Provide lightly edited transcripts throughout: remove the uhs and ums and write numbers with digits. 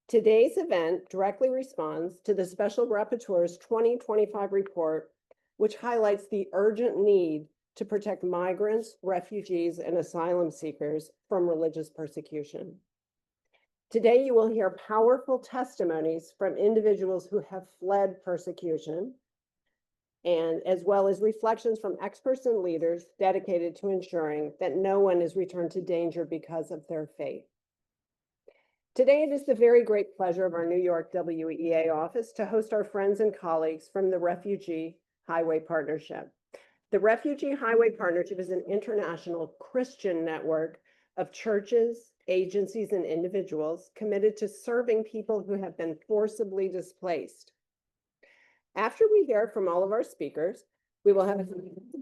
Today's event directly responds to the Special Rapporteur's 2025 report, which highlights the urgent need to protect migrants, refugees, and asylum seekers from religious persecution. Today, you will hear powerful testimonies from individuals who have fled persecution, and as well as reflections from experts and leaders dedicated to ensuring that no one is returned to danger because of their faith. Today, it is the very great pleasure of our New York WEA office to host our friends and colleagues from the Refugee Highway Partnership. The Refugee Highway Partnership is an international Christian network of churches, agencies, and individuals committed to serving people who have been forcibly displaced. After we hear from all of our speakers, we will have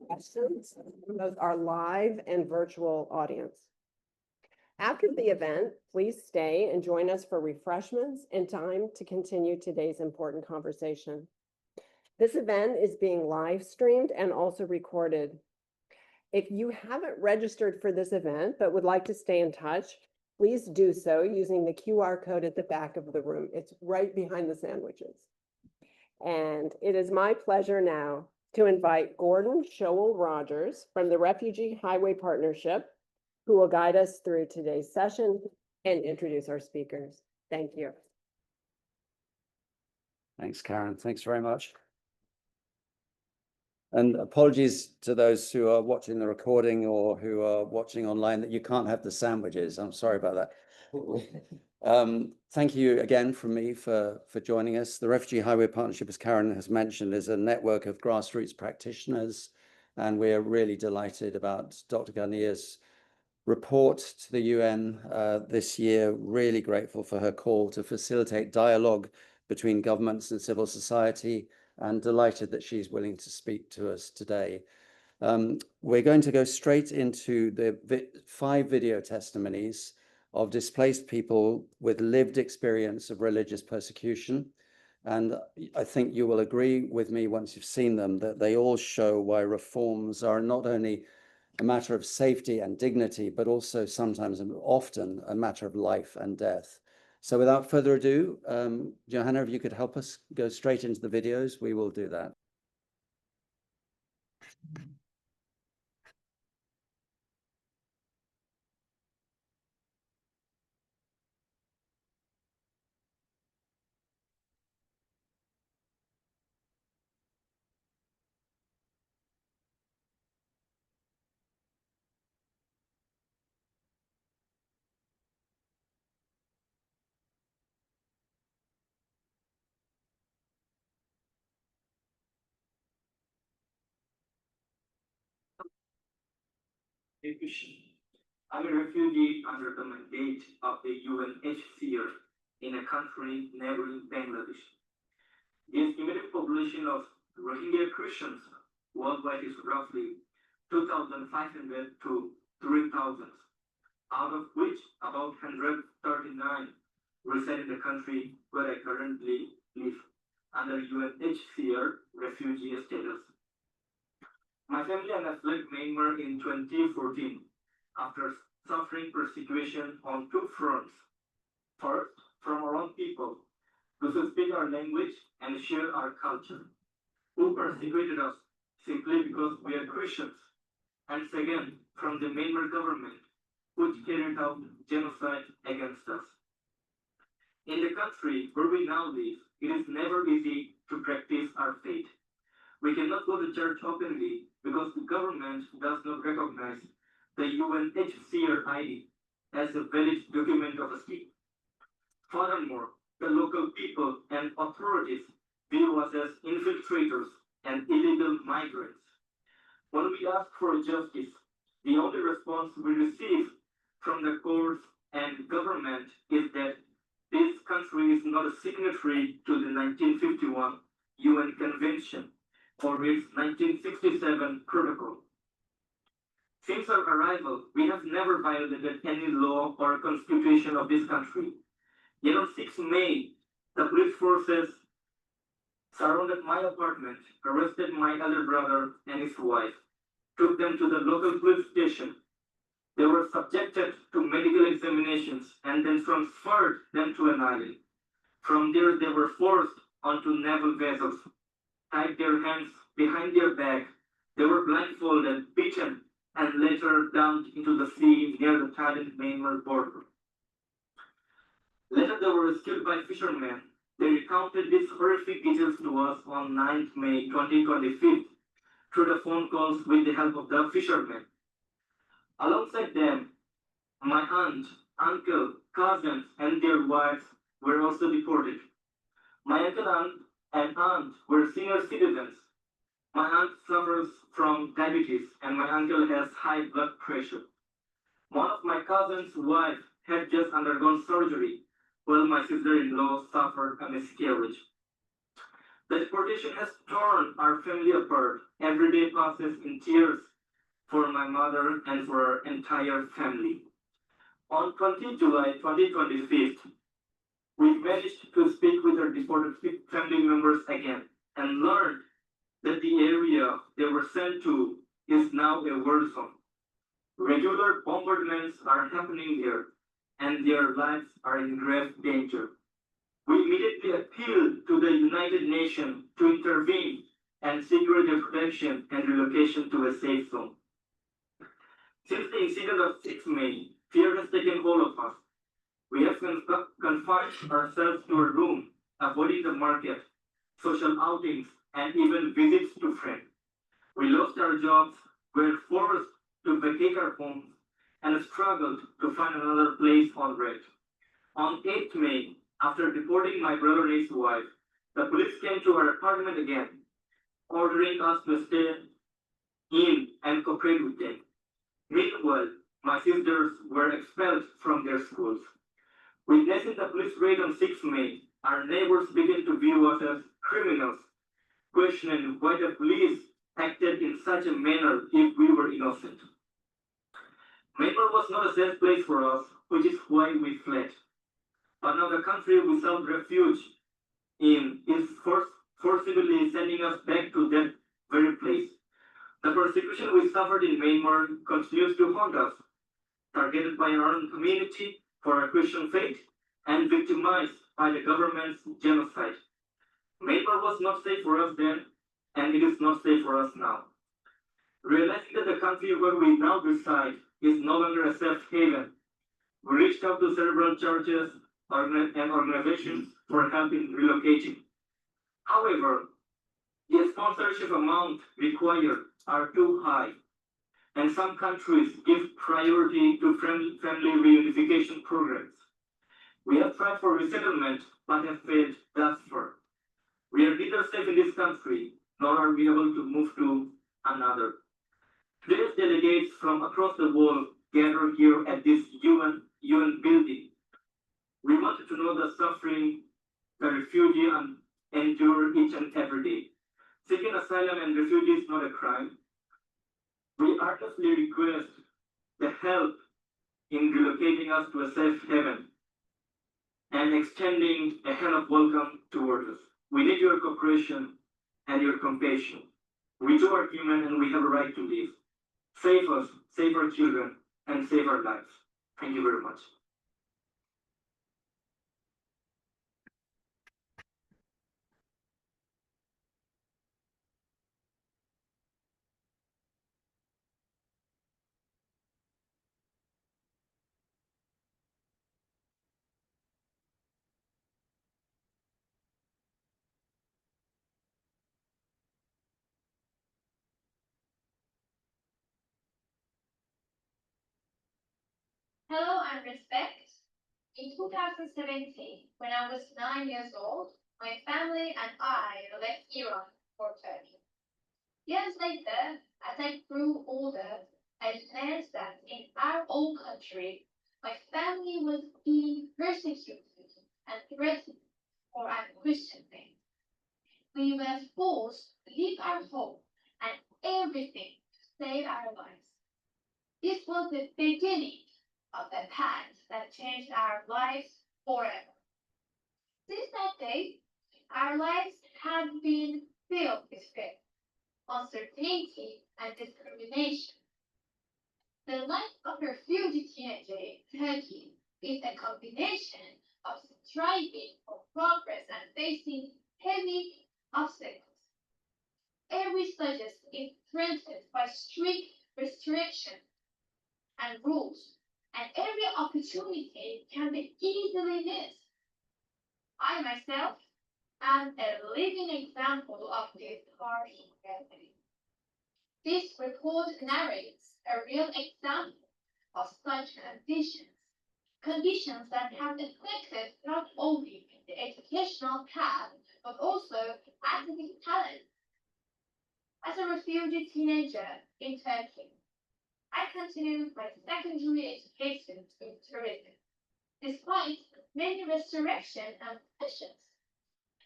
questions from both our live and virtual audience. After the event, please stay and join us for refreshments and time to continue today's important conversation. This event is being live streamed and also recorded. If you haven't registered for this event but would like to stay in touch, please do so using the QR code at the back of the room. It's right behind the sandwiches. And it is my pleasure now to invite Gordon Showell-Rogers from the Refugee Highway Partnership, who will guide us through today's session and introduce our speakers. Thank you. Thanks, Karen. Thanks very much. And apologies to those who are watching the recording or who are watching online that you can't have the sandwiches. I'm sorry about that. Thank you again from me for joining us. The Refugee Highway Partnership, as Karen has mentioned, is a network of grassroots practitioners, and we're really delighted about Dr. Garnia's report to the UN this year. Really grateful for her call to facilitate dialogue between governments and civil society, and delighted that she's willing to speak to us today. We're going to go straight into the 5 video testimonies of displaced people with lived experience of religious persecution. And I think you will agree with me once you've seen them that they all show why reforms are not only a matter of safety and dignity, but also sometimes and often a matter of life and death. So without further ado, Johanna, if you could help us go straight into the videos, we will do that. I'm a refugee under the mandate of the UNHCR in a country neighboring Bangladesh. The estimated population of Rohingya Christians worldwide is roughly 2,500 to 3,000, out of which about 139 reside in the country where I currently live under UNHCR refugee status. My family and I fled Myanmar in 2014 after suffering persecution on 2 fronts. First, from our own people, those who speak our language and share our culture, who persecuted us simply because we are Christians. And second, from the Myanmar government, which carried out genocide against us. In the country where we now live, it is never easy to practice our faith. We cannot go to church openly because the government does not recognize the UNHCR ID as a valid document of a state. Furthermore, the local people and authorities view us as infiltrators and illegal migrants. When we ask for justice, the only response we receive from the courts and government is that this country is not a signatory to the 1951 UN Convention or its 1967 protocol. Since our arrival, we have never violated any law or constitution of this country. Yet on 6 May, the police forces surrounded my apartment, arrested my elder brother and his wife, took them to the local police station. They were subjected to medical examinations and then transferred them to an island From there, they were forced onto naval vessels, tied their hands behind their back. They were blindfolded, beaten, and later dumped into the sea near the Thailand-Myanmar border. Later, they were rescued by fishermen. They recounted these horrific details to us on 9th May 2025 through the phone calls with the help of the fishermen. Alongside them, my aunt, uncle, cousins, and their wives were also deported. My uncle and aunt were senior citizens. My aunt suffers from diabetes and my uncle has high blood pressure. One of my cousin's wife had just undergone surgery, while my sister-in-law suffered a miscarriage. The deportation has torn our family apart. Every day passes in tears for my mother and for our entire family. On 20 July 2025, we managed to speak with our deported family members again and learned that the area they were sent to is now a war zone. Regular bombardments are happening there, and their lives are in grave danger. We immediately appealed to the United Nations to intervene and secure their protection and relocation to a safe zone. Since the incident of 6 May, fear has taken hold of us. We have confined ourselves to a room, avoiding the market, social outings, and even visits to friends. We lost our jobs, were forced to vacate our homes, and struggled to find another place on rent. On 8th May, after deporting my brother and his wife, the police came to our apartment again, ordering us to stay in and cooperate with them. Meanwhile, my sisters were expelled from their schools. Witnessing the police raid on 6 May, our neighbors began to view us as criminals, questioning why the police acted in such a manner if we were innocent. Myanmar was not a safe place for us, which is why we fled. But now the country we sought refuge in is forcibly sending us back to that very place. The persecution we suffered in Myanmar continues to haunt us, targeted by our own community for our Christian faith and victimized by the government's genocide. Myanmar was not safe for us then, and it is not safe for us now. Realizing that the country where we now reside is no longer a safe haven, we reached out to several churches and organizations for help in relocating. However, the sponsorship amount required are too high, and some countries give priority to family reunification programs. We have tried for resettlement, but have failed thus far. We are neither safe in this country, nor are we able to move to another. Today's delegates from across the world gather here at this UN building. We wanted to know the suffering the refugee endure each and every day. Seeking asylum and refugee is not a crime. We earnestly request the help in relocating us to a safe haven and extending a hand of welcome towards us. We need your cooperation and your compassion. We too are human and we have a right to live. Save us, save our children, and save our lives. Thank you very much. Hello and respect. In 2017, when I was 9 years old, my family and I left Iran for Turkey. Years later, as I grew older, I learned that in our own country, my family was being persecuted and threatened for our Christian faith. We were forced to leave our home and everything to save our lives. This was the beginning of the path that changed our lives forever. Since that day, our lives have been filled with fear, uncertainty, and discrimination. The life of a refugee teenager in Turkey is a combination of striving for progress and facing heavy obstacles. Every status is threatened by strict restrictions and rules, and every opportunity can be easily missed. I myself am a living example of this harsh reality. This report narrates a real example of such conditions that have affected not only the educational path, but also academic talent. As a refugee teenager in Turkey, I continued my secondary education in tourism. Despite many restrictions and pressures,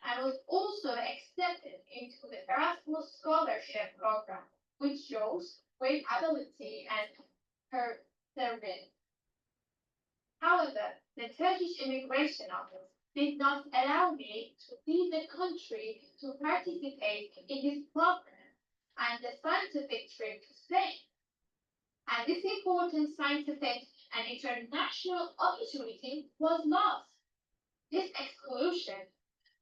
I was also accepted into the Erasmus Scholarship Program, which shows great ability and perseverance. However, the Turkish Immigration Office did not allow me to leave the country to participate in this program and the scientific trip to Spain. And this important scientific and international opportunity was lost. This exclusion,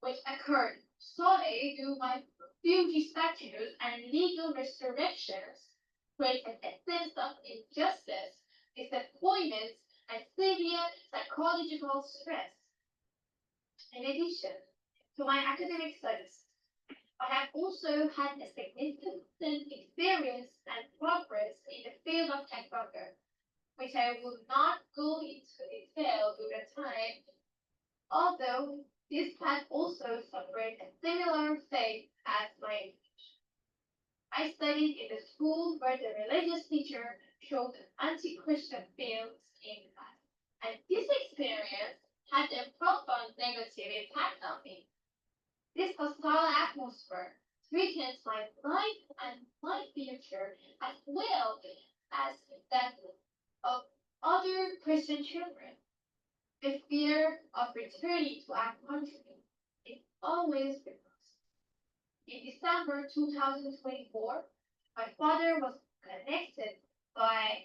which occurred solely due to my refugee status and legal restrictions, created a sense of injustice, disappointment, and severe psychological stress. In addition to my academic studies, I have also had a significant experience and progress in the field of taekwondo, which I will not go into detail due to time, although this path also suffered a similar fate as my education. I studied in the school where the religious teacher showed anti-Christian films in class, and this experience had a profound negative impact on me. This hostile atmosphere threatens my life and my future as well as that of other Christian children. The fear of returning to our country is always with us. In December 2024, my father was connected by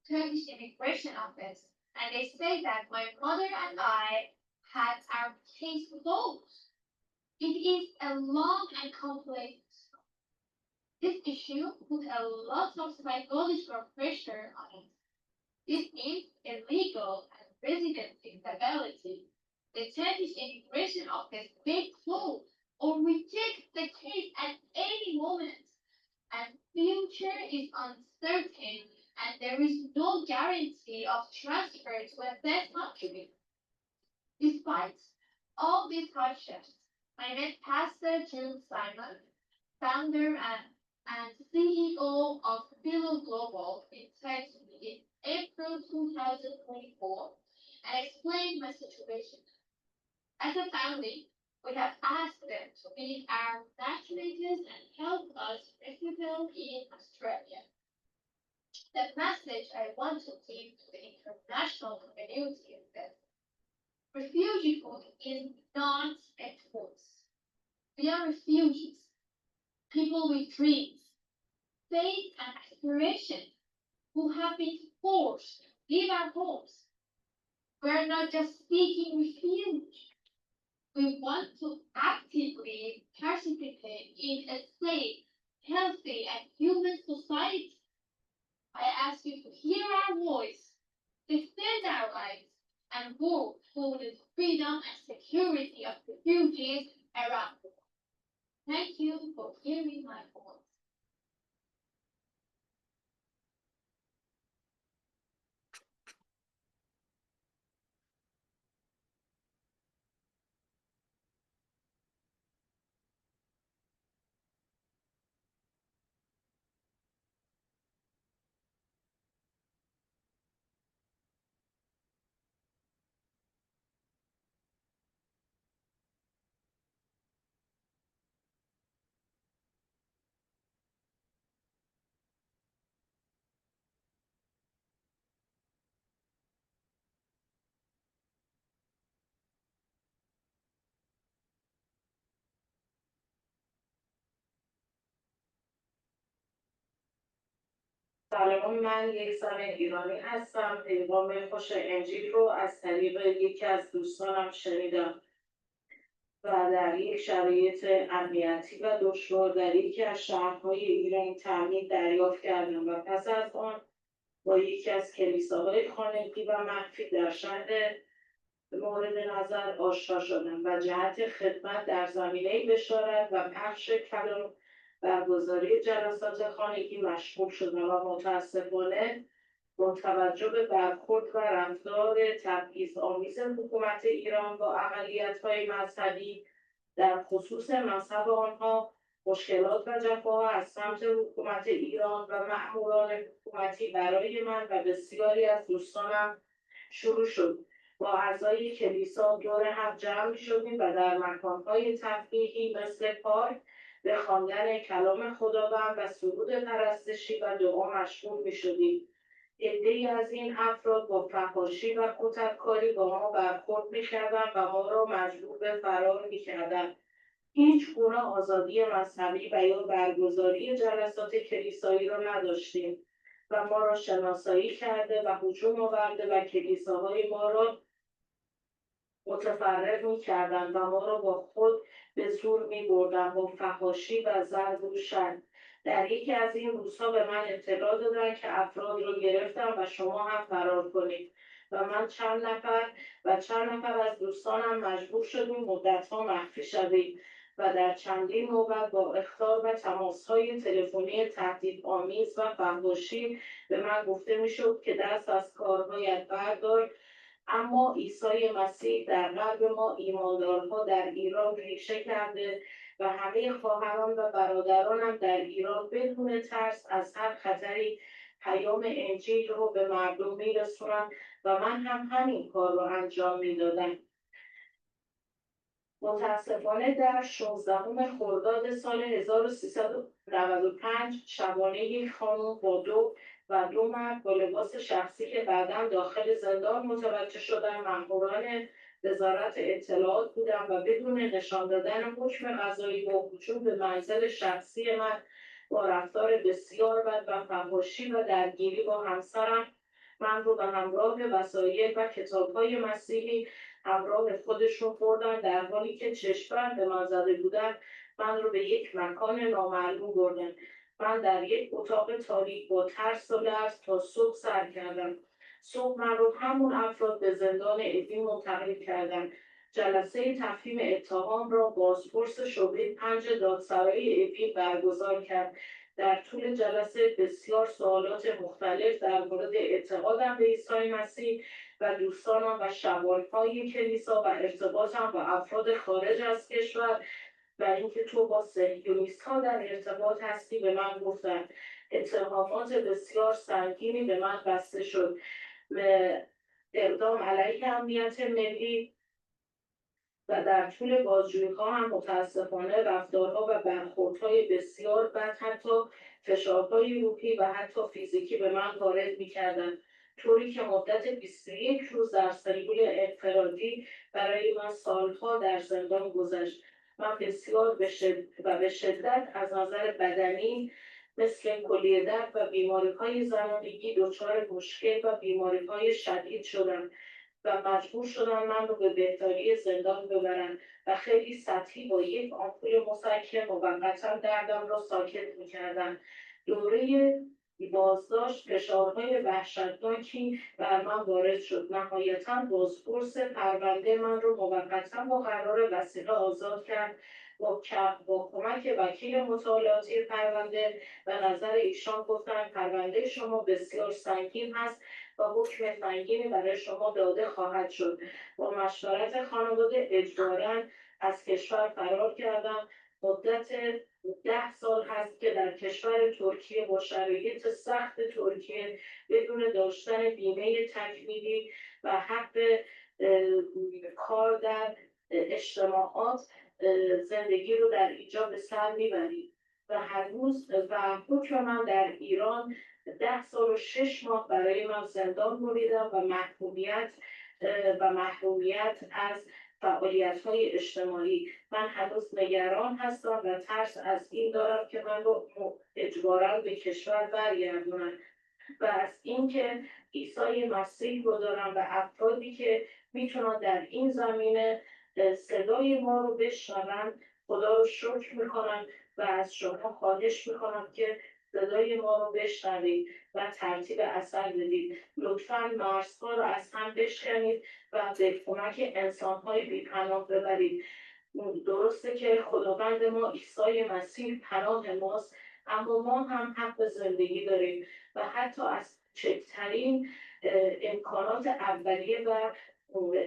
Turkish Immigration Office, and they say that my mother and I had our case closed. It is a long and complex story. This issue put a lot of psychological pressure on us. This means illegal and resident instability. The Turkish Immigration Office may close or reject the case at any moment, and future is uncertain, and there is no guarantee of transfer to a third country. Despite all these hardships, I met Pastor June Simon, founder and CEO of Philo Global in Turkey in April 2024, and explained my situation. As a family, we have asked them to meet our nationalities and help us resettle in Australia. The message I want to give to the international community is this: refugee is not a choice. We are refugees, people with dreams, faith, and aspirations who have been forced to leave our homes. We are not just seeking refuge. We want to actively participate in a safe, healthy, and human society. I ask you to hear our voice, defend our rights, and work for the freedom and security of refugees around the world. Thank you for hearing my voice. سلام، من یک زن ایرانی هستم. پیغام خوش انجیل رو از طریق یکی از دوستانم شنیدم و در یک شرایط امنیتی و دشوار در یکی از شهرهای ایران تعمید دریافت کردم و پس از آن با یکی از کلیساهای خانگی و مخفی در شهر مورد نظر آشنا شدم و جهت خدمت در زمینه بشارت و پخش کلام برگزاری جلسات خانگی مشغول شدم و متاسفانه با توجه به برخورد و رفتار تبعیض‌آمیز حکومت ایران با اقلیت‌های مذهبی در خصوص مذهب آنها، مشکلات و جفاها از سمت حکومت ایران و مأموران حکومتی برای من و بسیاری از دوستانم شروع شد. با اعضای کلیسا دور هم جمع شدیم و در مکانهای تفریحی مثل پارک به خواندن کلام خداوند و سرود پرستشی و دعا مشغول می‌شدیم. عده‌ای از این افراد با فحاشی و کتککاری با ما برخورد می‌کردند و ما را مجبور به فرار می‌کردند. هیچ گونه آزادی مذهبی و یا برگزاری جلسات کلیسایی را نداشتیم و ما را شناسایی کرده و هجوم آورده و کلیساهای ما را متفرق می‌کردند و ما را با خود به زور می‌بردند با فحاشی و ضرب و شتم. در یکی از این روزها به من اطلاع دادند که افراد را گرفتم و شما هم فرار کنید و من چند نفر از دوستانم مجبور شدیم مدت‌ها مخفی شویم و در چندین نوبت با اخطار و تماس‌های تلفنی تهدیدآمیز و فحاشی به من گفته می‌شد که دست از کارهایت بردار، اما عیسی مسیح در قلب ما ایماندارها در ایران ریشه کرده و همه خواهران و برادرانم در ایران بدون ترس از هر خطری پیام انجیل رو به مردم میرسونم و من هم همین کار رو انجام میدادم. متاسفانه در 16 خرداد سال 1395 شبانه یک خانم با دو مرد با لباس شخصی که بعداً داخل زندان متوجه شدن مأموران وزارت اطلاعات بودند و بدون نشان دادن حکم قضایی با هجوم به منزل شخصی من با رفتار بسیار بد و فحاشی و درگیری با همسرم من رو به همراه وسایل و کتاب‌های مسیحی همراه خودشون بردن، در حالی که چشم‌بند به من زده بودن من رو به یک مکان نامعلوم بردن. من در یک اتاق تاریک با ترس و لرز تا صبح سر کردم. صبح من رو همون افراد به زندان اوین منتقل کردن. جلسه تفهیم اتهام را بازپرس شعبه 5 دادسرای اوین برگزار کرد. در طول جلسه بسیار سوالات مختلف در مورد اعتقادم به عیسی مسیح و دوستانم و شبانهای کلیسا و ارتباطم با افراد خارج از کشور و اینکه تو با صهیونیست‌ها در ارتباط هستی به من گفتند. اتهامات بسیار سنگینی به من بسته شد. اقدام علیه امنیت ملی و در طول بازجویی‌ها هم متاسفانه رفتارها و برخوردهای بسیار بد، حتی فشارهای روحی و حتی فیزیکی به من وارد می‌کردند، طوری که مدت 21 روز در سلول انفرادی برای من سالها در زندان گذشت. من بسیار به شدت از نظر بدنی مثل کلیه درد و بیماری‌های زنانگی دچار مشکل و بیماری‌های شدید شدم و مجبور شدن من رو به بهداری زندان ببرن و خیلی سطحی با یک آمپول مسکن موقتا دردم را ساکت می‌کردن. دوره بازداشت فشارهای وحشتناکی بر من وارد شد. نهایتاً بازپرس پرونده من رو موقتا با قرار وثیقه آزاد کرد. با کمک وکیل مطالعاتی پرونده و نظر ایشان گفتن پرونده شما بسیار سنگین هست و حکم سنگینی برای شما داده خواهد شد. با مشورت خانواده اجباراً از کشور فرار کردم. مدت 10 سال هست که در کشور ترکیه با شرایط سخت ترکیه بدون داشتن بیمه تکمیلی و حق کار در اجتماعات زندگی رو در اینجا به سر میبرید و هر روز و حکم من در ایران 10 سال و 6 ماه برای من زندان بریدم و محرومیت از فعالیت‌های اجتماعی. من هنوز نگران هستم و ترس از این دارم که من رو اجباراً به کشور برگردونن. و از اینکه عیسی مسیح رو دارن و افرادی که میتونن در این زمینه صدای ما رو بشنون خدا رو شکر میکنم و از شما خواهش میکنم که صدای ما رو بشنوید و ترتیب اثر بدید. لطفاً مرزها رو از هم بشکنید و به کمک انسان‌های بی‌پناه ببرید. درسته که خداوند ما عیسی مسیح پناه ماست، اما ما هم حق زندگی داریم و حتی از کوچکترین امکانات اولیه و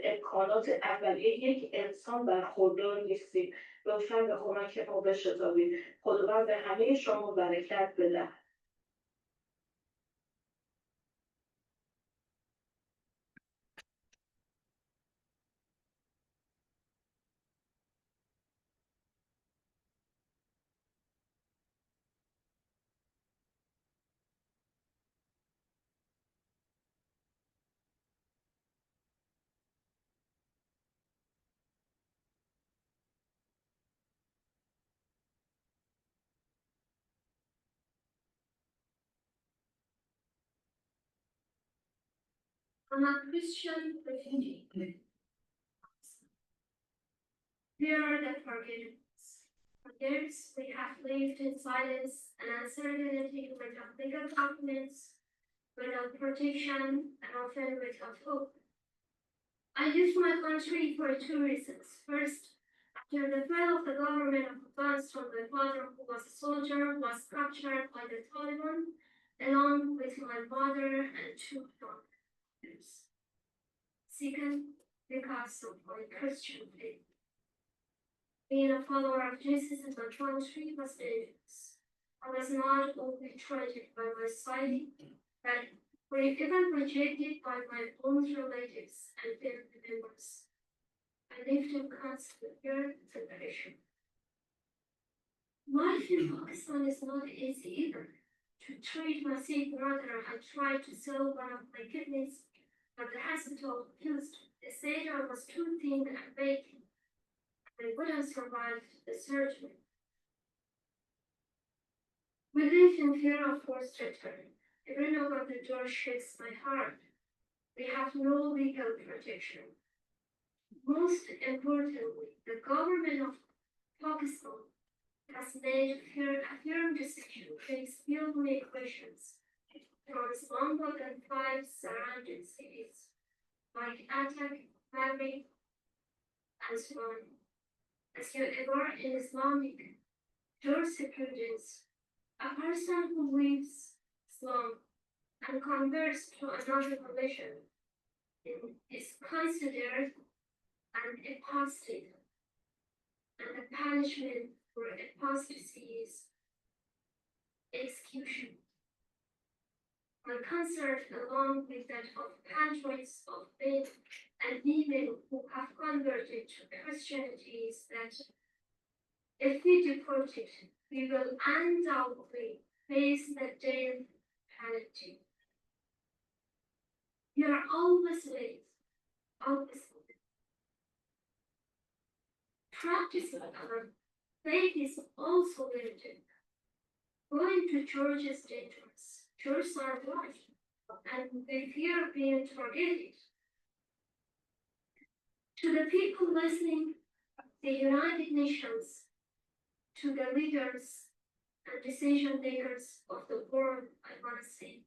امکانات اولیه یک انسان برخوردار نیستیم. لطفاً به کمک ما بشتابید. خداوند به همه شما برکت بده. I'm a Christian refugee. We are the forgotten. For years, we have lived in silence and uncertainty without legal documents, without protection, and often without hope. I left my country for two reasons. First, after the fall of the government of Afghanistan, my father, who was a soldier, was captured by the Taliban, along with my mother and two daughters. Second, because of my Christian faith. Being a follower of Jesus in my country was dangerous. I was not only treated by my society, but even rejected by my own relatives and family members. I lived in constant fear and separation. Life in Pakistan is not easy either. To treat my sick brother, I tried to sell one of my kidneys, but the hospital refused. They said I was too thin and weak. I wouldn't survive the surgery. We live in fear of forced return. Every knock on the door shakes my heart. We have no legal protection. Most importantly, the government of Pakistan has made a firm decision to expel migrations from Islamabad and 5 surrounding cities like Atak, Mabri, and so on. As you ever in Islamic jurisprudence, a person who leaves Islam and converts to another religion is considered an apostate, and the punishment for apostasy is execution. My concern, along with that of hundreds of men and women who have converted to Christianity, is that if we deported, we will undoubtedly face the death penalty. We are always late, always late. Practicing our faith is also limited. Going to church is dangerous. Churches are blind, and they fear being targeted. To the people listening, the United Nations, to the leaders and decision makers of the world, I want to say,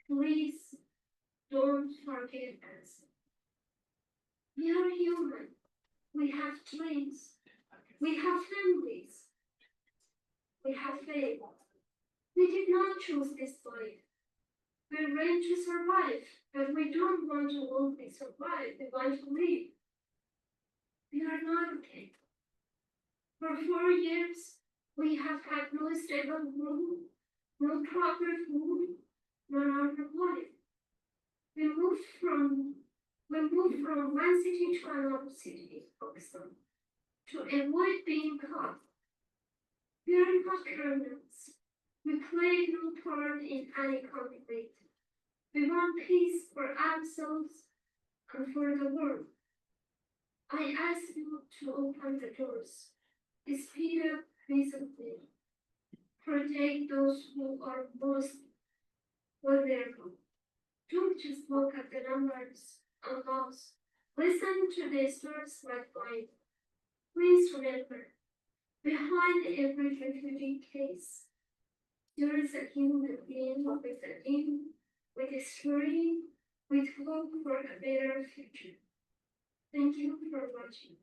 please don't forget us. We are human. We have dreams. We have families. We have faith. We did not choose this life. We ran to survive, but we don't want to only survive. We want to live. We are not okay. For 4 years, we have had no stable room, no proper food, no normal life. We moved from one city to another city in Pakistan to avoid being caught. We are not criminals. We play no part in any conflict. We want peace for ourselves and for the world. I ask you to open the doors. Speed up recently. Protect those who are most Well, therefore, don't just look at the numbers and laws. Listen to the stories like mine. Please remember, behind every refugee case, there is a human being with a dream, with a story, with hope for a better future. Thank you for watching.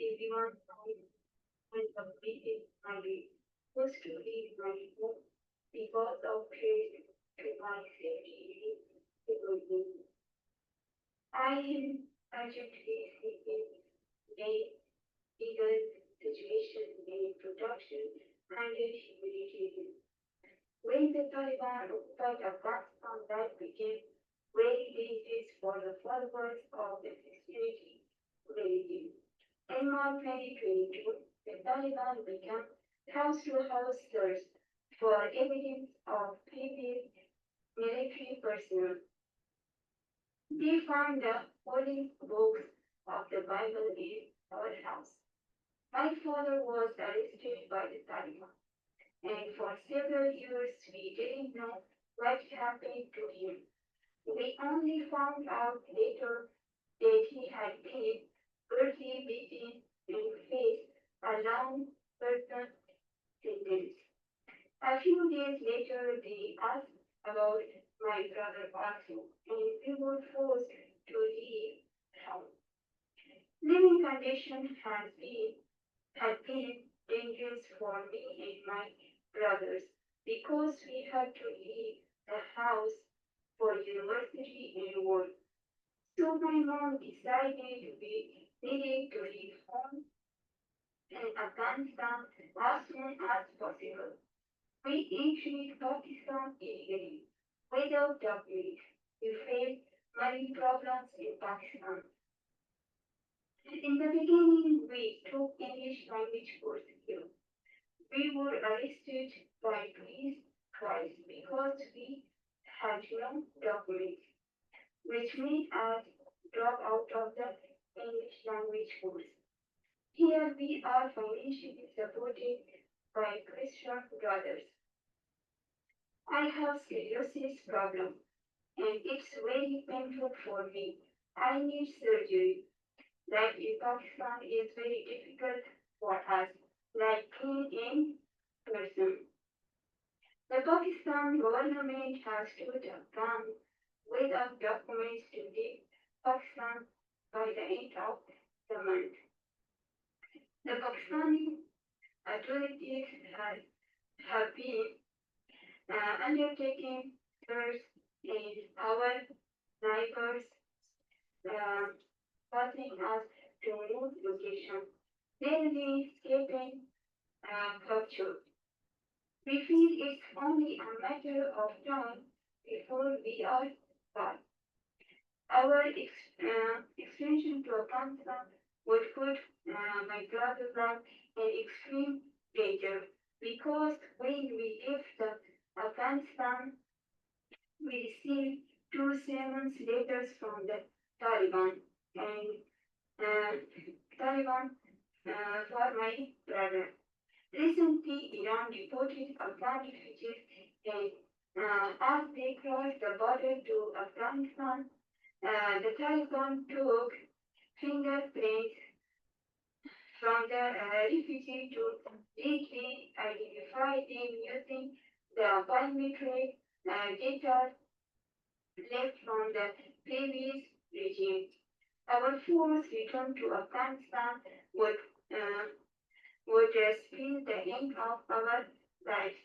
Everyone when completed my was to leave my home because of fear to my safety. I am urgently seeking a legal situation in production and humanitarian. When the Taliban occupied Afghanistan, that became very dangerous for the followers of the Christianity religion. In March 2022, the Taliban began house-to-house search for evidence of previous military personnel. They found the holy books of the Bible in our house. My father was arrested by the Taliban, and for several years we didn't know what happened to him. We only found out later that he had been brutally beaten and faced a long prison sentence. A few days later, they asked about my brother also, and we were forced to leave home. Living conditions had been dangerous for me and my brothers because we had to leave the house for university and work. So my mom decided we needed to leave home in Afghanistan as soon as possible. We entered Pakistan illegally, without documents. We faced many problems in Pakistan. In the beginning, we took English language courses here. We were arrested by police twice because we had no documents, which made us drop out of the English language course. Here we are financially supported by Christian brothers. I have serious problem and it's very painful for me. I need surgery. That in Pakistan is very difficult for us, like being in person. The Pakistan government has stood a plan without documents to leave Pakistan by the end of the month. The Pakistani authorities have been undertaking search in our neighbors, causing us to move location. Then we escaping capture. We feel it's only a matter of time before we are caught. Our extension to Afghanistan would put my brother's life in extreme danger because when we left Afghanistan, we received 2 summons letters from the Taliban and Taliban for my brother. Recently, Iran deported Afghan refugees and as they crossed the border to Afghanistan, the Taliban took fingerprints from the refugee to easily identify them using the biometric data left from the previous regime. Our force return to Afghanistan would spell the end of our lives.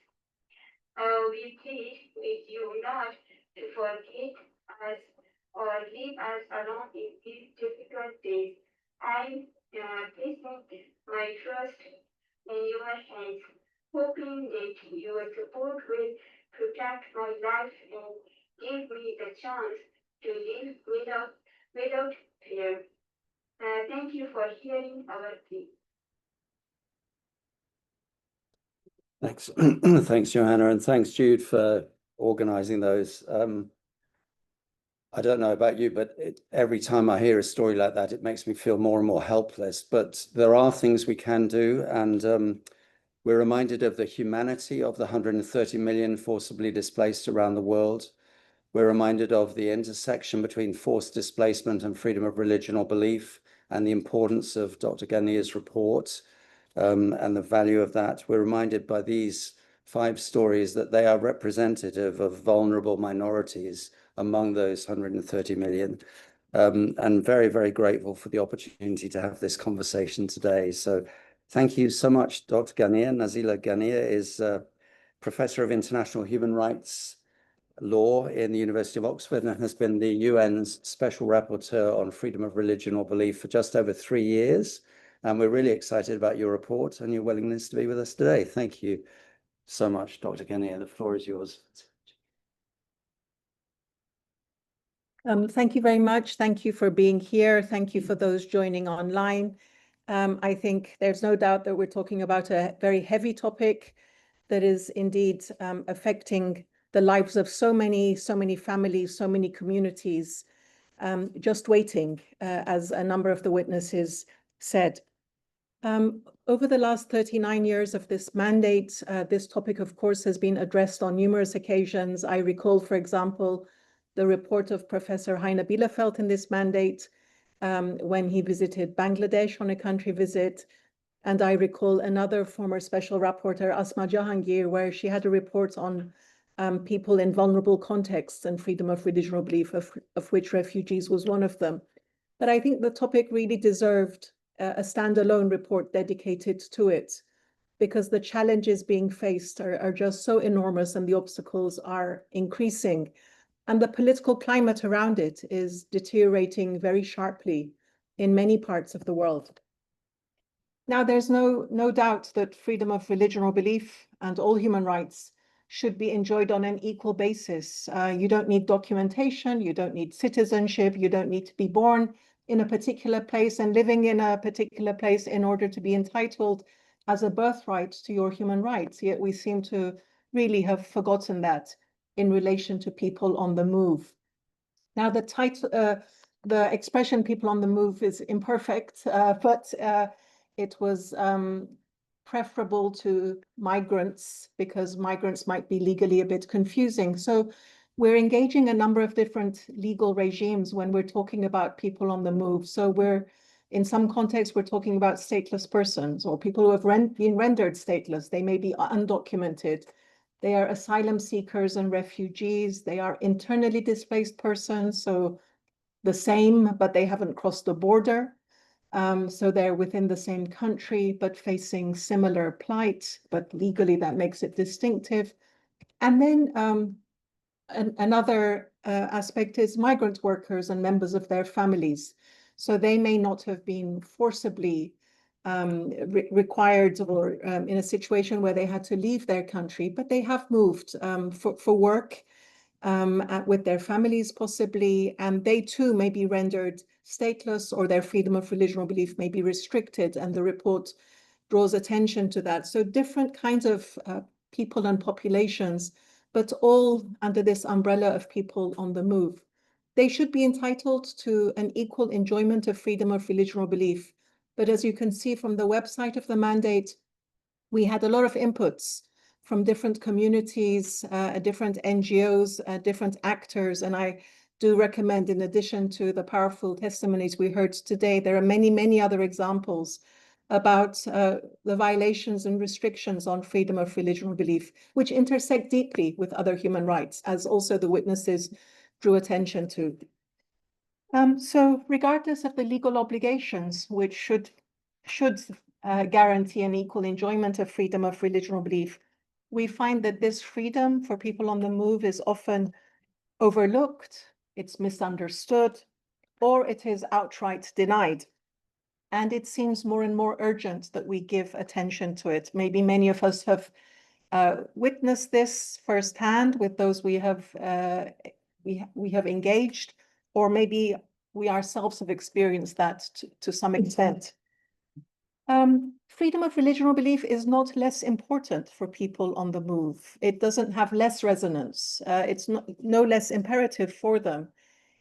We plead with you not to forget us or leave us alone in these difficult days. I placing my trust in would like to give me the chance to live without fear. Thank you for hearing our plea. Thanks, thanks, Johanna, and thanks, Jude, for organizing those. I don't know about you, but every time I hear a story like that, it makes me feel more and more helpless. But there are things we can do, and we're reminded of the humanity of the 130 million forcibly displaced around the world. We're reminded of the intersection between forced displacement and freedom of religion or belief, and the importance of Dr. Gania's report, and the value of that. We're reminded by these 5 stories that they are representative of vulnerable minorities among those 130 million. And very, very grateful for the opportunity to have this conversation today. So thank you so much, Dr. Ghania. Nazila Ghania is Professor of International Human Rights Law in the University of Oxford and has been the UN's Special Rapporteur on freedom of religion or belief for just over 3 years. And we're really excited about your report and your willingness to be with us today. Thank you so much, Dr. Ghania. The floor is yours. Thank you very much. Thank you for being here. Thank you for those joining online. I think there's no doubt that we're talking about a very heavy topic that is indeed affecting the lives of so many families, so many communities, just waiting, as a number of the witnesses said. Over the last 39 years of this mandate, this topic, of course, has been addressed on numerous occasions. I recall, for example, the report of Professor Heine Bielefeld in this mandate when he visited Bangladesh on a country visit. And I recall another former special rapporteur, Asma Jahangir, where she had a report on people in vulnerable contexts and freedom of religion or belief, of which refugees was one of them. But I think the topic really deserved a standalone report dedicated to it, because the challenges being faced are just so enormous and the obstacles are increasing. And the political climate around it is deteriorating very sharply in many parts of the world. Now, there's no doubt that freedom of religion or belief and all human rights should be enjoyed on an equal basis. You don't need documentation, you don't need citizenship, you don't need to be born in a particular place and living in a particular place in order to be entitled as a birthright to your human rights. Yet we seem to really have forgotten that in relation to people on the move. Now, the expression people on the move is imperfect, but it was preferable to migrants, because migrants might be legally a bit confusing. So we're engaging a number of different legal regimes when we're talking about people on the move. So in some contexts, we're talking about stateless persons or people who have been rendered stateless. They may be undocumented. They are asylum seekers and refugees. They are internally displaced persons, so the same, but they haven't crossed the border. So they're within the same country, but facing similar plight, but legally that makes it distinctive. And then another aspect is migrant workers and members of their families. So they may not have been forcibly required or in a situation where they had to leave their country, but they have moved for work with their families possibly, and they too may be rendered stateless or their freedom of religion or belief may be restricted, and the report draws attention to that. So different kinds of people and populations, but all under this umbrella of people on the move. They should be entitled to an equal enjoyment of freedom of religion or belief. But as you can see from the website of the mandate, we had a lot of inputs from different communities, different NGOs, different actors. And I do recommend, in addition to the powerful testimonies we heard today, there are many, many other examples about the violations and restrictions on freedom of religion or belief, which intersect deeply with other human rights, as also the witnesses drew attention to. So regardless of the legal obligations, which should guarantee an equal enjoyment of freedom of religion or belief, we find that this freedom for people on the move is often overlooked, it's misunderstood, or it is outright denied. And it seems more and more urgent that we give attention to it. Maybe many of us have witnessed this firsthand with those we have engaged, or maybe we ourselves have experienced that to some extent. Freedom of religion or belief is not less important for people on the move. It doesn't have less resonance. It's no less imperative for them.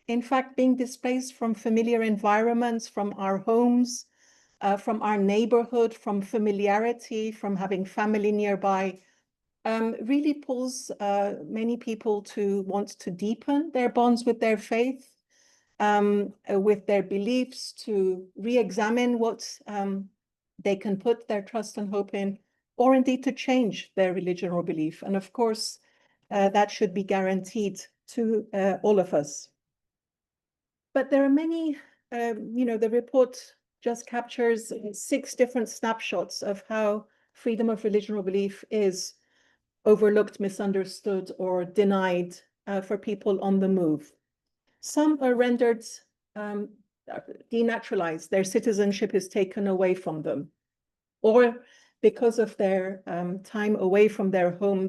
In fact, being displaced from familiar environments, from our homes, from our neighborhood, from familiarity, from having family nearby, really pulls many people to want to deepen their bonds with their faith, with their beliefs, to re-examine what they can put their trust and hope in, or indeed to change their religion or belief. And of course, that should be guaranteed to all of us. But there are many, the report just captures 6 different snapshots of how freedom of religion or belief is overlooked, misunderstood, or denied for people on the move. Some are rendered denaturalized. Their citizenship is taken away from them, or because of their time away from their home,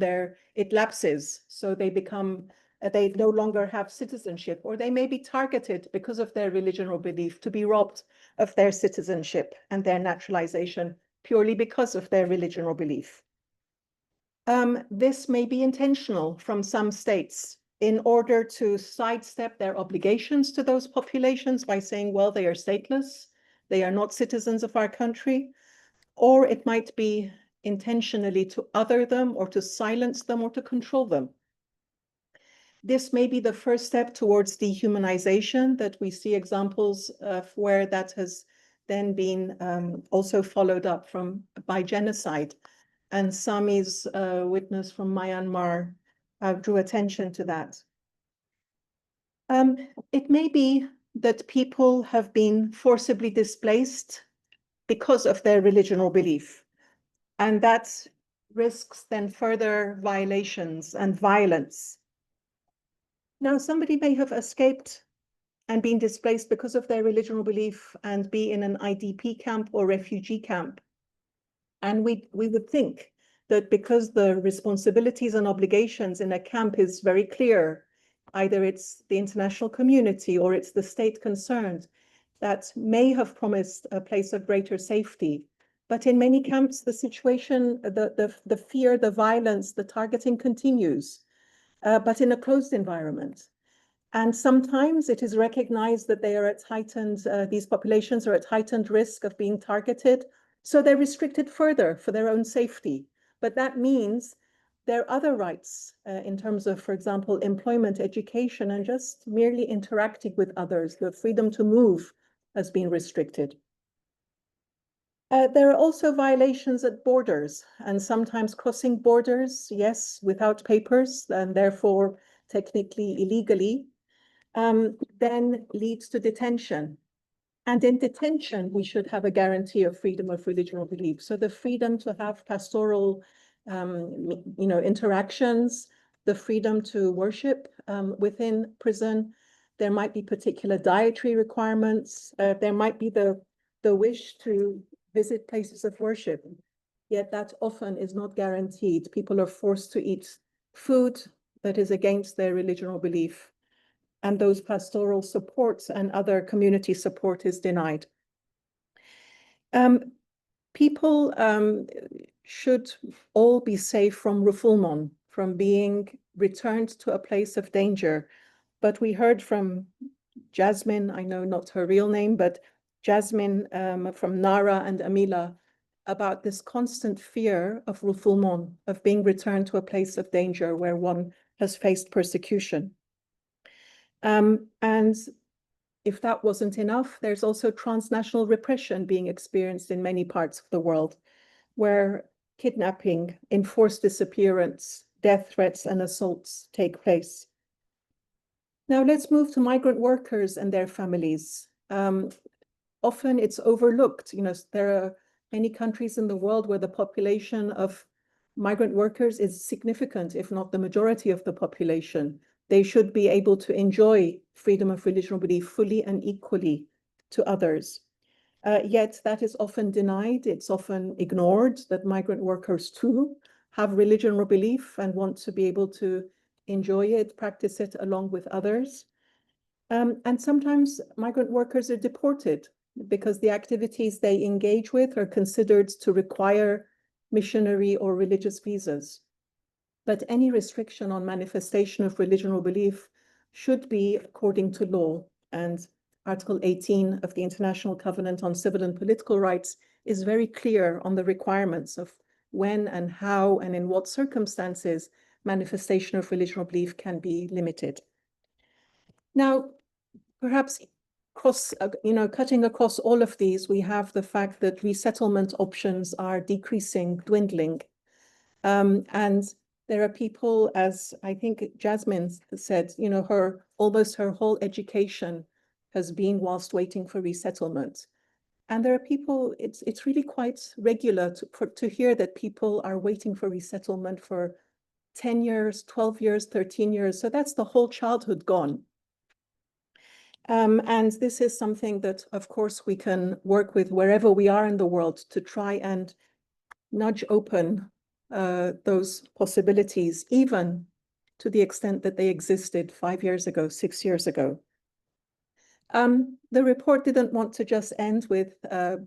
it lapses, so they no longer have citizenship, or they may be targeted because of their religion or belief to be robbed of their citizenship and their naturalization purely because of their religion or belief. This may be intentional from some states in order to sidestep their obligations to those populations by saying, well, they are stateless, they are not citizens of our country, or it might be intentionally to other them or to silence them or to control them. This may be the first step towards dehumanization, that we see examples of where that has then been also followed up by genocide. And Sami's witness from Myanmar drew attention to that. It may be that people have been forcibly displaced because of their religion or belief, and that risks then further violations and violence. Now, somebody may have escaped and been displaced because of their religion or belief and be in an IDP camp or refugee camp. And we would think that because the responsibilities and obligations in a camp is very clear, either it's the international community or it's the state concerned, that may have promised a place of greater safety. But in many camps, the situation, the fear, the violence, the targeting continues, but in a closed environment. And sometimes it is recognized that they are at heightened, these populations are at heightened risk of being targeted, so they're restricted further for their own safety. But that means their other rights in terms of, for example, employment, education, and just merely interacting with others, the freedom to move has been restricted. There are also violations at borders, and sometimes crossing borders, yes, without papers, and therefore technically illegally, then leads to detention. And in detention, we should have a guarantee of freedom of religion or belief. So the freedom to have pastoral, interactions, the freedom to worship within prison. There might be particular dietary requirements. There might be the wish to visit places of worship, yet that often is not guaranteed. People are forced to eat food that is against their religion or belief, and those pastoral supports and other community support is denied. People should all be safe from refoulement, from being returned to a place of danger. But we heard from Jasmine, I know not her real name, but Jasmine from Nara and Amila, about this constant fear of refoulement, of being returned to a place of danger where one has faced persecution. And if that wasn't enough, there's also transnational repression being experienced in many parts of the world, where kidnapping, enforced disappearance, death threats, and assaults take place. Now let's move to migrant workers and their families. Often it's overlooked. There are many countries in the world where the population of migrant workers is significant, if not the majority of the population. They should be able to enjoy freedom of religion or belief fully and equally to others. Yet that is often denied. It's often ignored that migrant workers too have religion or belief and want to be able to enjoy it, practice it along with others. And sometimes migrant workers are deported because the activities they engage with are considered to require missionary or religious visas. But any restriction on manifestation of religion or belief should be according to law. And Article 18 of the International Covenant on Civil and Political Rights is very clear on the requirements of when and how and in what circumstances manifestation of religion or belief can be limited. Now, perhaps cutting across all of these, we have the fact that resettlement options are decreasing, dwindling. And there are people, as I think Jasmine said, almost her whole education has been whilst waiting for resettlement. And there are people, it's really quite regular to hear that people are waiting for resettlement for 10 years, 12 years, 13 years. So that's the whole childhood gone. And this is something that, of course, we can work with wherever we are in the world to try and nudge open those possibilities, even to the extent that they existed 5 years ago, 6 years ago. The report didn't want to just end with the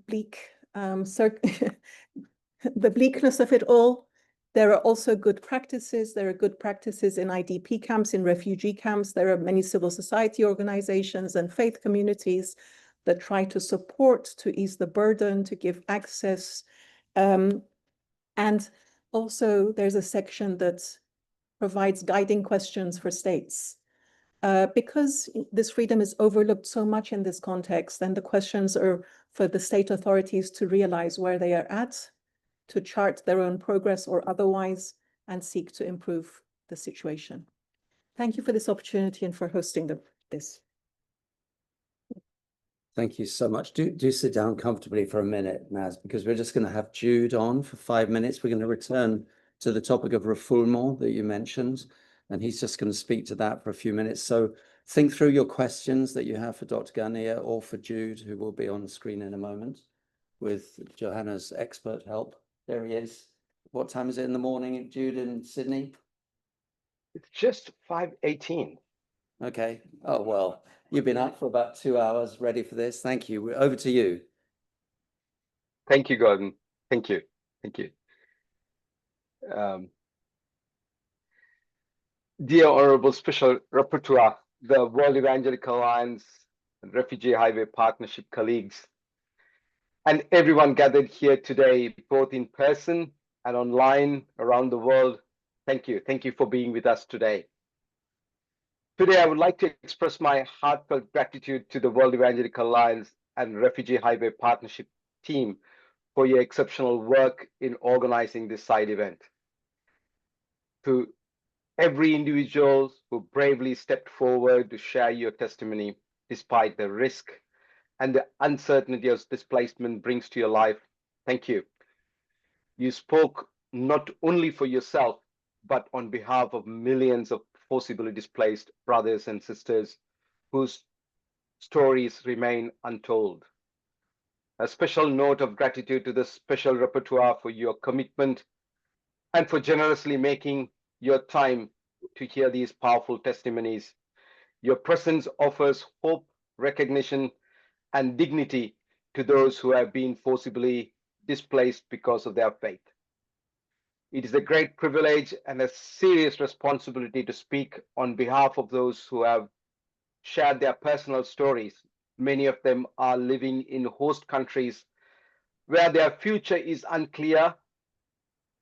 bleakness of it all. There are also good practices. There are good practices in IDP camps, in refugee camps. There are many civil society organizations and faith communities that try to support, to ease the burden, to give access. And also there's a section that provides guiding questions for states. Because this freedom is overlooked so much in this context, then the questions are for the state authorities to realize where they are at, to chart their own progress or otherwise, and seek to improve the situation. Thank you for this opportunity and for hosting this. Thank you so much. Do sit down comfortably for a minute, Naz, because we're just going to have Jude on for 5 minutes. We're going to return to the topic of refoulement that you mentioned, and he's just going to speak to that for a few minutes. So think through your questions that you have for Dr. Ghania or for Jude, who will be on the screen in a moment with Johanna's expert help. There he is. What time is it in the morning, Jude, in Sydney? It's just 5:18. Okay. Oh, well, you've been up for about 2 hours ready for this. Thank you. We're over to you. Thank you, Gordon. Thank you. Thank you. Dear Honorable Special Rapporteur, the World Evangelical Alliance and Refugee Highway Partnership colleagues, and everyone gathered here today, both in person and online around the world, thank you. Thank you for being with us today. Today, I would like to express my heartfelt gratitude to the World Evangelical Alliance and Refugee Highway Partnership team for your exceptional work in organizing this side event. To every individual who bravely stepped forward to share your testimony despite the risk and the uncertainty of displacement brings to your life, thank you. You spoke not only for yourself, but on behalf of millions of forcibly displaced brothers and sisters whose stories remain untold. A special note of gratitude to the Special Rapporteur for your commitment and for generously making your time to hear these powerful testimonies. Your presence offers hope, recognition, and dignity to those who have been forcibly displaced because of their faith. It is a great privilege and a serious responsibility to speak on behalf of those who have shared their personal stories. Many of them are living in host countries where their future is unclear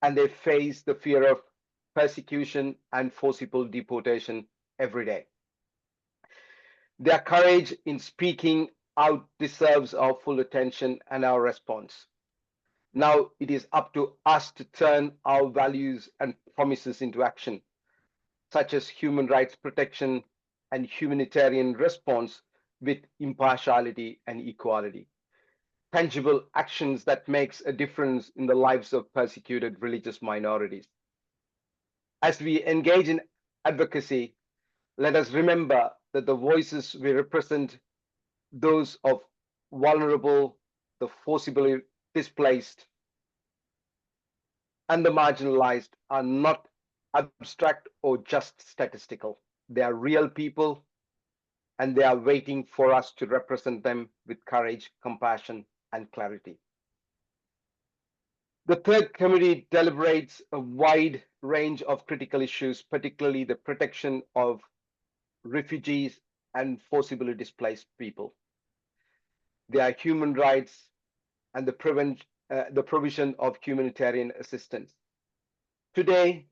and they face the fear of persecution and forcible deportation every day. Their courage in speaking out deserves our full attention and our response. Now it is up to us to turn our values and promises into action, such as human rights protection and humanitarian response with impartiality and equality. Tangible actions that makes a difference in the lives of persecuted religious minorities. As we engage in advocacy, let us remember that the voices we represent, those of vulnerable, the forcibly displaced, and the marginalized are not abstract or just statistical. They are real people, and they are waiting for us to represent them with courage, compassion, and clarity. The third committee deliberates a wide range of critical issues, particularly the protection of refugees and forcibly displaced people, their human rights, and the provision of humanitarian assistance. Today,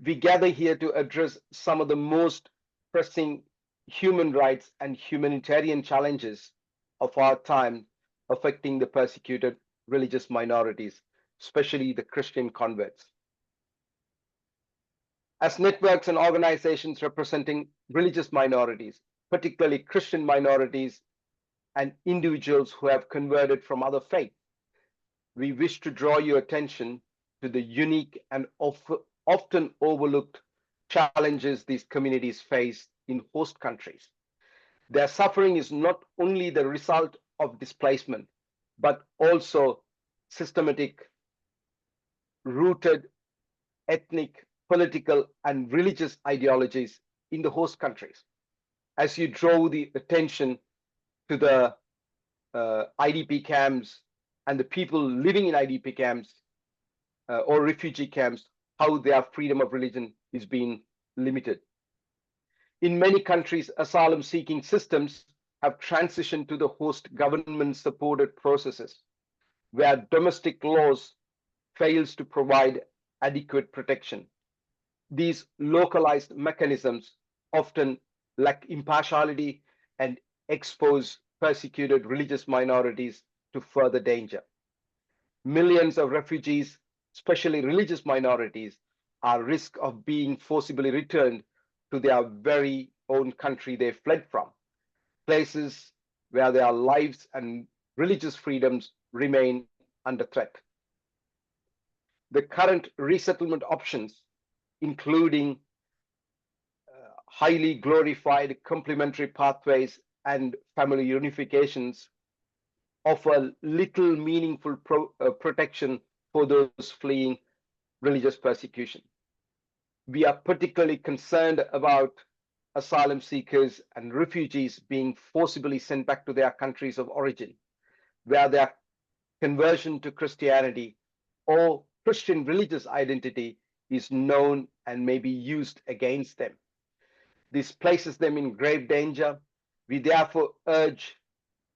we gather here to address some of the most pressing human rights and humanitarian challenges of our time affecting the persecuted religious minorities, especially the Christian converts. As networks and organizations representing religious minorities, particularly Christian minorities and individuals who have converted from other faiths, we wish to draw your attention to the unique and often overlooked challenges these communities face in host countries. Their suffering is not only the result of displacement, but also systematic, rooted ethnic, political, and religious ideologies in the host countries. As you draw the attention to the IDP camps and the people living in IDP camps or refugee camps, how their freedom of religion is being limited. In many countries, asylum-seeking systems have transitioned to the host government-supported processes, where domestic laws fails to provide adequate protection. These localized mechanisms often lack impartiality and expose persecuted religious minorities to further danger. Millions of refugees, especially religious minorities, are at risk of being forcibly returned to their very own country they fled from, places where their lives and religious freedoms remain under threat. The current resettlement options, including highly glorified complementary pathways and family unifications, offer little meaningful protection for those fleeing religious persecution. We are particularly concerned about asylum seekers and refugees being forcibly sent back to their countries of origin, where their conversion to Christianity or Christian religious identity is known and may be used against them. This places them in grave danger. We therefore urge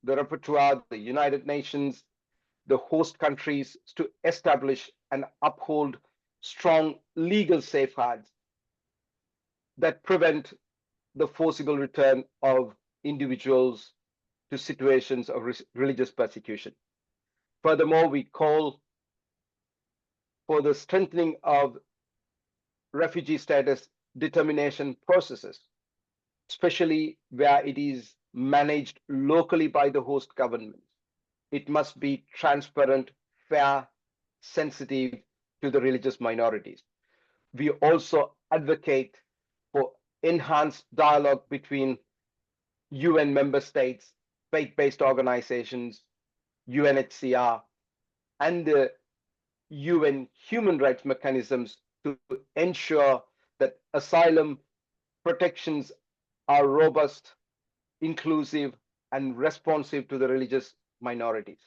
the rapporteur, the United Nations, the host countries to establish and uphold strong legal safeguards that prevent the forcible return of individuals to situations of religious persecution. Furthermore, we call for the strengthening of refugee status determination processes, especially where it is managed locally by the host government. It must be transparent, fair, sensitive to the religious minorities. We also advocate for enhanced dialogue between UN member states, faith-based organizations, UNHCR, and the UN human rights mechanisms to ensure that asylum protections are robust, inclusive, and responsive to the religious minorities.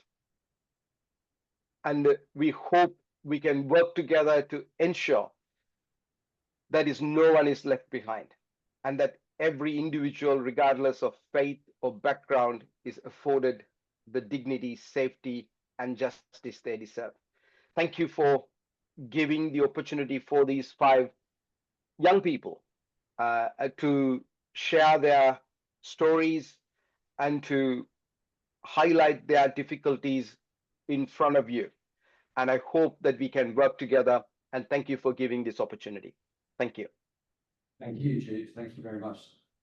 And we hope we can work together to ensure that no one is left behind, and that every individual, regardless of faith or background, is afforded the dignity, safety, and justice they deserve. Thank you for giving the opportunity for these 5 young people to share their stories and to highlight their difficulties in front of you. And I hope that we can work together, and thank you for giving this opportunity. Thank you. Thank you, Jude. Thank you very much,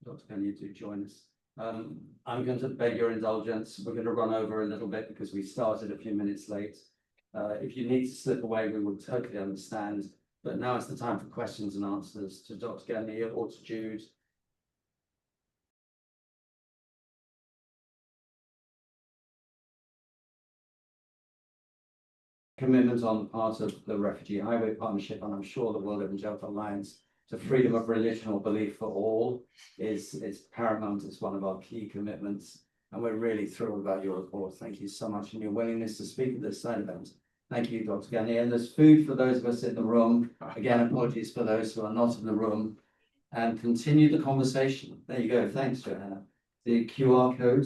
Dr. Kenya, to join us. I'm going to beg your indulgence. We're going to run over a little bit because we started a few minutes late. If you need to slip away, we will totally understand. But now is the time for questions and answers to Dr. Kenya or to Jude. commitment on the part of the Refugee Highway Partnership, and I'm sure the World Evangelical Alliance, to freedom of religion or belief for all is paramount. It's one of our key commitments. And we're really thrilled about your report. Thank you so much and your willingness to speak at this side event. Thank you, Dr. Gani. And there's food for those of us in the room. Again, apologies for those who are not in the room. And continue the conversation. There you go. Thanks, Johanna. The QR code,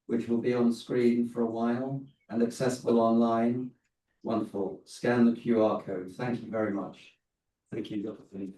which will be on screen for a while and accessible online. Wonderful. Scan the QR code. Thank you very much. Thank you, Dr. Felipe.